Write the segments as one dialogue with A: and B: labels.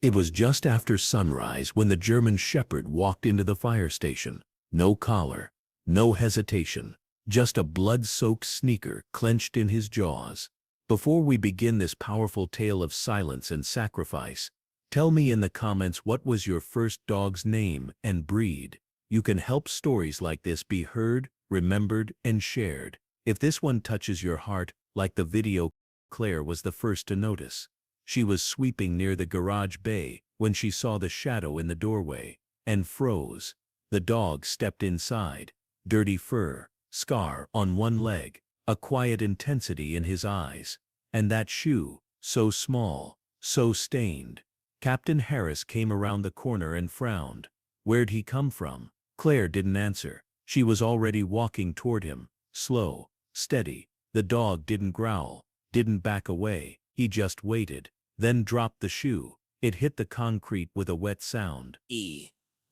A: It was just after sunrise when the German shepherd walked into the fire station. No collar, no hesitation, just a blood-soaked sneaker clenched in his jaws. Before we begin this powerful tale of silence and sacrifice, tell me in the comments what was your first dog's name and breed. You can help stories like this be heard, remembered, and shared. If this one touches your heart, like the video, Claire was the first to notice. She was sweeping near the garage bay when she saw the shadow in the doorway, and froze. The dog stepped inside, dirty fur, scar on one leg, a quiet intensity in his eyes, and that shoe, so small, so stained. Captain Harris came around the corner and frowned. Where'd he come from? Claire didn't answer. She was already walking toward him, slow, steady. The dog didn't growl, didn't back away. He just waited, then dropped the shoe. It hit the concrete with a wet sound.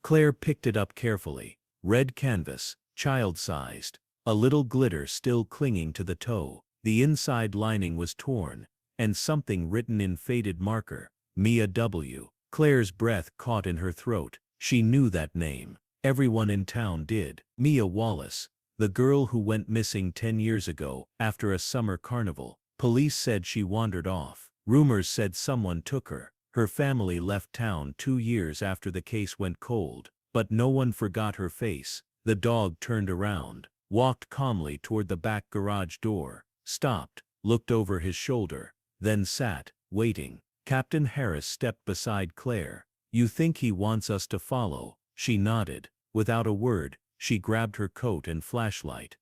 A: Claire picked it up carefully. Red canvas, child-sized, a little glitter still clinging to the toe. The inside lining was torn, and something written in faded marker. Mia W. Claire's breath caught in her throat. She knew that name. Everyone in town did. Mia Wallace, the girl who went missing 10 years ago after a summer carnival. Police said she wandered off. Rumors said someone took her. Her family left town 2 years after the case went cold. But no one forgot her face. The dog turned around, walked calmly toward the back garage door, stopped, looked over his shoulder, then sat, waiting. Captain Harris stepped beside Claire. "You think he wants us to follow?" She nodded. Without a word, she grabbed her coat and flashlight.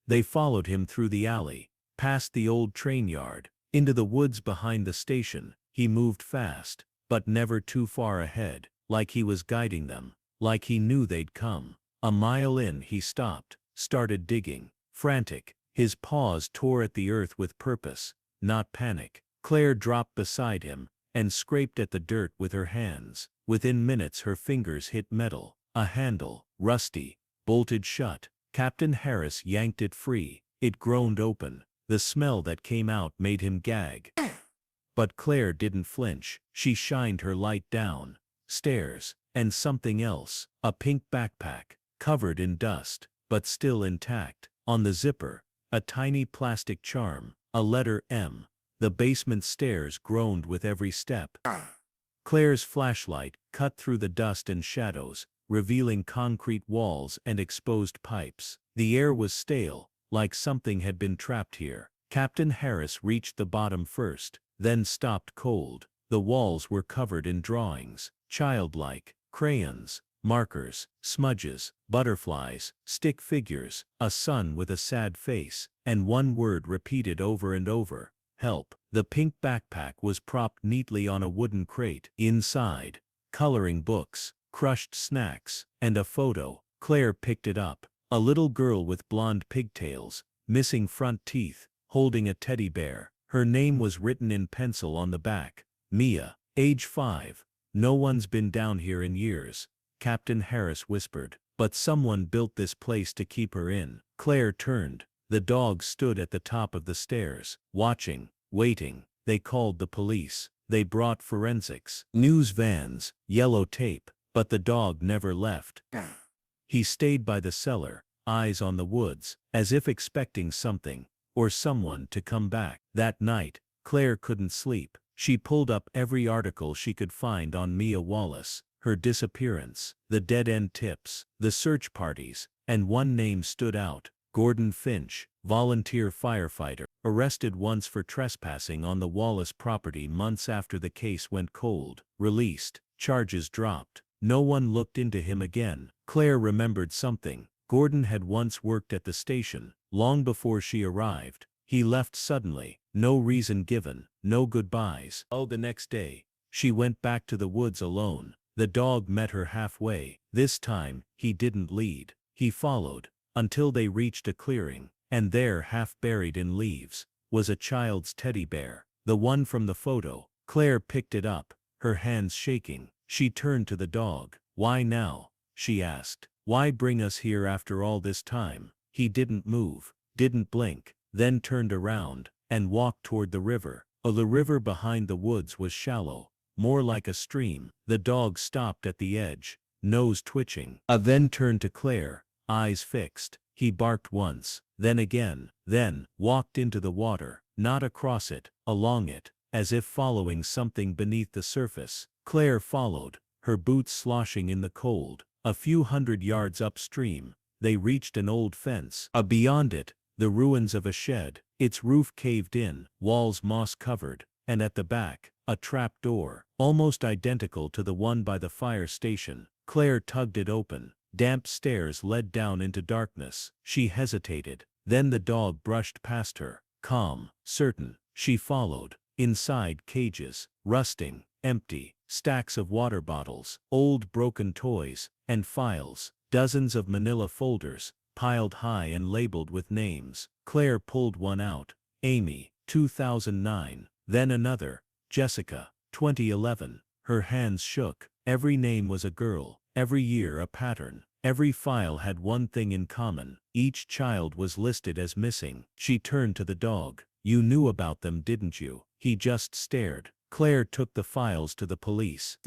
A: They followed him through the alley, past the old train yard, into the woods behind the station. He moved fast, but never too far ahead, like he was guiding them, like he knew they'd come. A mile in he stopped, started digging, frantic. His paws tore at the earth with purpose, not panic. Claire dropped beside him, and scraped at the dirt with her hands. Within minutes her fingers hit metal, a handle, rusty, bolted shut. Captain Harris yanked it free. It groaned open. The smell that came out made him gag. But Claire didn't flinch. She shined her light down. Stairs, and something else, a pink backpack, covered in dust, but still intact. On the zipper, a tiny plastic charm, a letter M. The basement stairs groaned with every step. Claire's flashlight cut through the dust and shadows, revealing concrete walls and exposed pipes. The air was stale, like something had been trapped here. Captain Harris reached the bottom first, then stopped cold. The walls were covered in drawings, childlike, crayons, markers, smudges, butterflies, stick figures, a sun with a sad face, and one word repeated over and over: help. The pink backpack was propped neatly on a wooden crate. Inside, coloring books, crushed snacks, and a photo. Claire picked it up. A little girl with blonde pigtails, missing front teeth, holding a teddy bear. Her name was written in pencil on the back. Mia, age 5. "No one's been down here in years," Captain Harris whispered. "But someone built this place to keep her in." Claire turned. The dog stood at the top of the stairs, watching, waiting. They called the police. They brought forensics, news vans, yellow tape, but the dog never left. He stayed by the cellar, eyes on the woods, as if expecting something, or someone to come back. That night, Claire couldn't sleep. She pulled up every article she could find on Mia Wallace, her disappearance, the dead-end tips, the search parties, and one name stood out: Gordon Finch, volunteer firefighter, arrested once for trespassing on the Wallace property months after the case went cold, released, charges dropped. No one looked into him again. Claire remembered something. Gordon had once worked at the station, long before she arrived. He left suddenly, no reason given, no goodbyes. The next day, she went back to the woods alone. The dog met her halfway. This time, he didn't lead. He followed, until they reached a clearing, and there, half buried in leaves, was a child's teddy bear, the one from the photo. Claire picked it up, her hands shaking. She turned to the dog. "Why now?" she asked. "Why bring us here after all this time?" He didn't move, didn't blink, then turned around, and walked toward the river. The river behind the woods was shallow, more like a stream. The dog stopped at the edge, nose twitching. Then turned to Claire, eyes fixed. He barked once, then again, then walked into the water, not across it, along it, as if following something beneath the surface. Claire followed, her boots sloshing in the cold. A few hundred yards upstream, they reached an old fence. Beyond it, the ruins of a shed, its roof caved in, walls moss-covered, and at the back, a trap door, almost identical to the one by the fire station. Claire tugged it open. Damp stairs led down into darkness. She hesitated. Then the dog brushed past her, calm, certain. She followed. Inside, cages, rusting, empty, stacks of water bottles, old broken toys, and files, dozens of manila folders, piled high and labeled with names. Claire pulled one out. Amy, 2009. Then another. Jessica, 2011. Her hands shook. Every name was a girl, every year a pattern. Every file had one thing in common. Each child was listed as missing. She turned to the dog. You knew about them, didn't you? He just stared. Claire took the files to the police.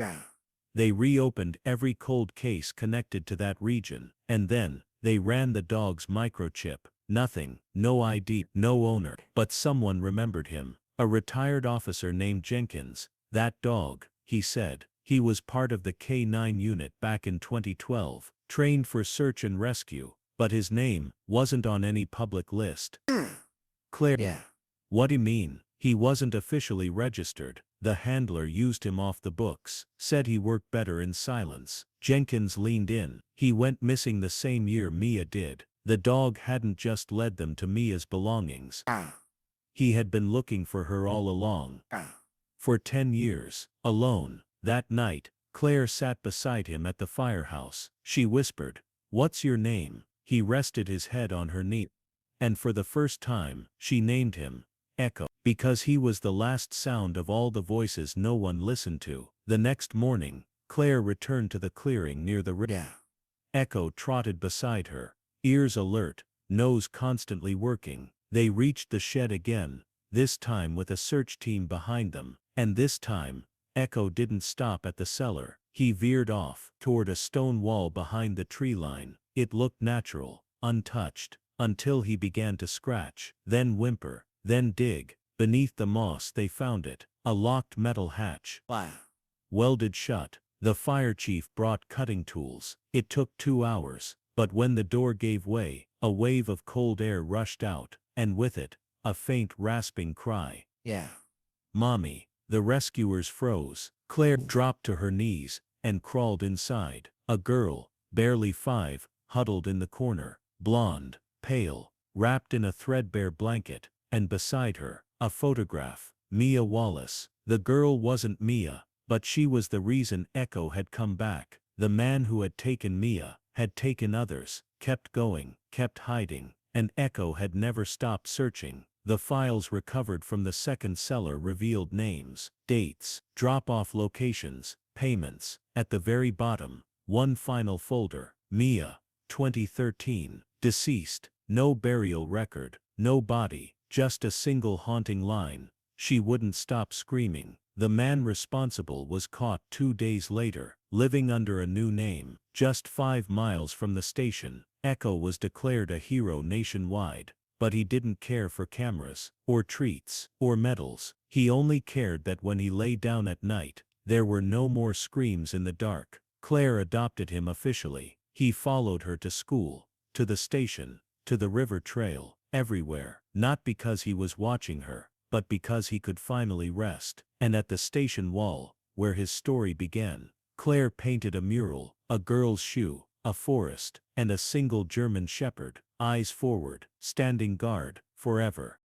A: They reopened every cold case connected to that region, and then, they ran the dog's microchip. Nothing, no ID, no owner, but someone remembered him. A retired officer named Jenkins. That dog, he said. He was part of the K-9 unit back in 2012, trained for search and rescue, but his name wasn't on any public list. Claire.
B: Yeah.
A: What do you mean? He wasn't officially registered. The handler used him off the books, said he worked better in silence. Jenkins leaned in. He went missing the same year Mia did. The dog hadn't just led them to Mia's belongings. He had been looking for her all along. For 10 years, alone. That night, Claire sat beside him at the firehouse. She whispered, "What's your name?" He rested his head on her knee. And for the first time, she named him Echo, because he was the last sound of all the voices no one listened to. The next morning, Claire returned to the clearing near the river. Echo trotted beside her, ears alert, nose constantly working. They reached the shed again, this time with a search team behind them. And this time, Echo didn't stop at the cellar. He veered off toward a stone wall behind the tree line. It looked natural, untouched, until he began to scratch, then whimper, then dig. Beneath the moss they found it, a locked metal hatch. Welded shut. The fire chief brought cutting tools. It took 2 hours, but when the door gave way, a wave of cold air rushed out, and with it, a faint rasping cry. Mommy. The rescuers froze. Claire dropped to her knees and crawled inside. A girl, barely 5, huddled in the corner, blonde, pale, wrapped in a threadbare blanket, and beside her, a photograph. Mia Wallace. The girl wasn't Mia, but she was the reason Echo had come back. The man who had taken Mia, had taken others, kept going, kept hiding, and Echo had never stopped searching. The files recovered from the second cellar revealed names, dates, drop-off locations, payments. At the very bottom, one final folder. Mia, 2013, deceased, no burial record, no body, just a single haunting line. She wouldn't stop screaming. The man responsible was caught 2 days later, living under a new name. Just 5 miles from the station, Echo was declared a hero nationwide. But he didn't care for cameras, or treats, or medals. He only cared that when he lay down at night, there were no more screams in the dark. Claire adopted him officially. He followed her to school, to the station, to the river trail, everywhere. Not because he was watching her, but because he could finally rest. And at the station wall, where his story began, Claire painted a mural, a girl's shoe, a forest, and a single German shepherd, eyes forward, standing guard, forever.